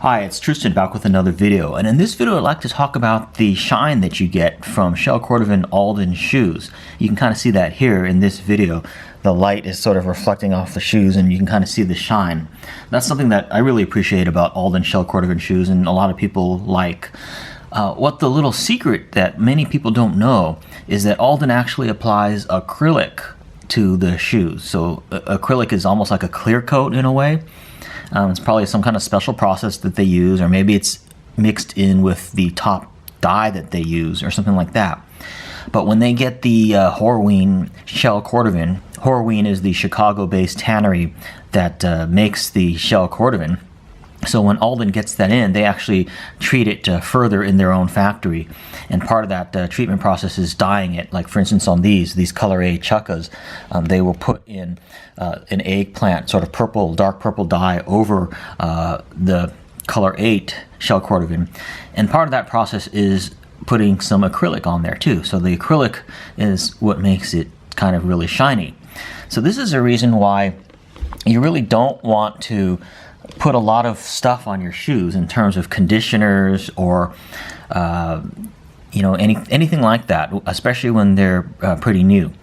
Hi, it's Tristan back with another video, and in this video I'd like to talk about the shine that you get from Shell Cordovan Alden shoes. You can kind of see that here in this video. The light is sort of reflecting off the shoes and you can kind of see the shine. That's something that I really appreciate about Alden Shell Cordovan shoes, and a lot of people like. What the little secret that many people don't know is that Alden actually applies acrylic to the shoes. So acrylic is almost like a clear coat in a way. It's probably some kind of special process that they use, or maybe it's mixed in with the top dye that they use or something like that. But when they get the Horween Shell Cordovan, Horween is the Chicago-based tannery that makes the Shell Cordovan. So when Alden gets that in, they actually treat it further in their own factory. And part of that treatment process is dyeing it. Like for instance on these Color A chukkas, they will put in an eggplant, sort of purple, dark purple dye over the Color 8 Shell Cordovan. And part of that process is putting some acrylic on there too. So the acrylic is what makes it kind of really shiny. So this is a reason why you really don't want to put a lot of stuff on your shoes in terms of conditioners or anything like that, especially when they're pretty new.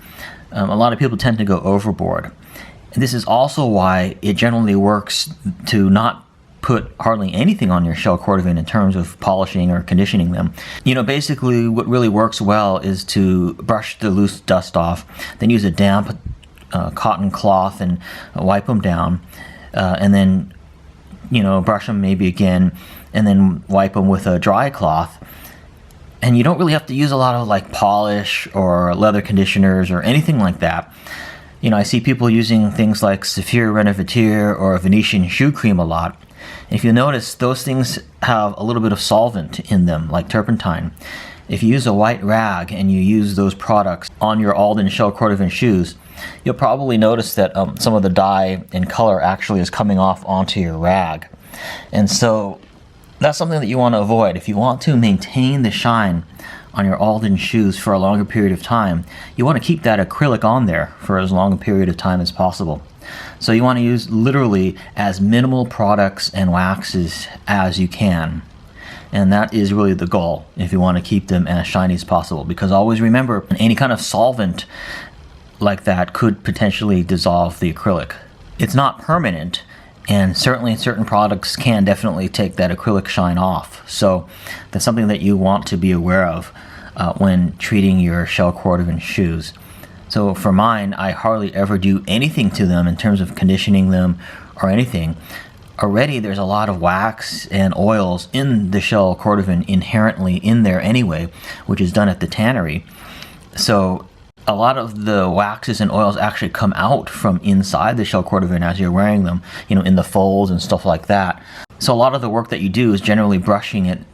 A lot of people tend to go overboard. And this is also why it generally works to not put hardly anything on your Shell Cordovan in terms of polishing or conditioning them. Basically what really works well is to brush the loose dust off, then use a damp cotton cloth and wipe them down, and then brush them maybe again, and then wipe them with a dry cloth. And you don't really have to use a lot of like polish or leather conditioners or anything like that. I see people using things like Saphir Renovateur or Venetian shoe cream a lot. And if you notice, those things have a little bit of solvent in them, like turpentine. If you use a white rag and you use those products on your Alden Shell Cordovan shoes, you'll probably notice that some of the dye and color actually is coming off onto your rag. And so that's something that you want to avoid. If you want to maintain the shine on your Alden shoes for a longer period of time, you want to keep that acrylic on there for as long a period of time as possible. So you want to use literally as minimal products and waxes as you can. And that is really the goal if you want to keep them as shiny as possible, because always remember, any kind of solvent like that could potentially dissolve the acrylic. It's not permanent, and certainly certain products can definitely take that acrylic shine off. So that's something that you want to be aware of when treating your Shell Cordovan shoes. So for mine, I hardly ever do anything to them in terms of conditioning them or anything. Already there's a lot of wax and oils in the Shell Cordovan inherently in there anyway, which is done at the tannery. So a lot of the waxes and oils actually come out from inside the Shell Cordovan as you're wearing them, in the folds and stuff like that. So a lot of the work that you do is generally brushing them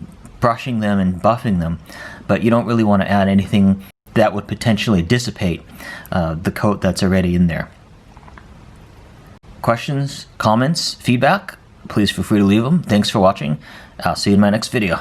and buffing them, but you don't really want to add anything that would potentially dissipate the coat that's already in there. Questions, comments, feedback, please feel free to leave them. Thanks for watching. I'll see you in my next video.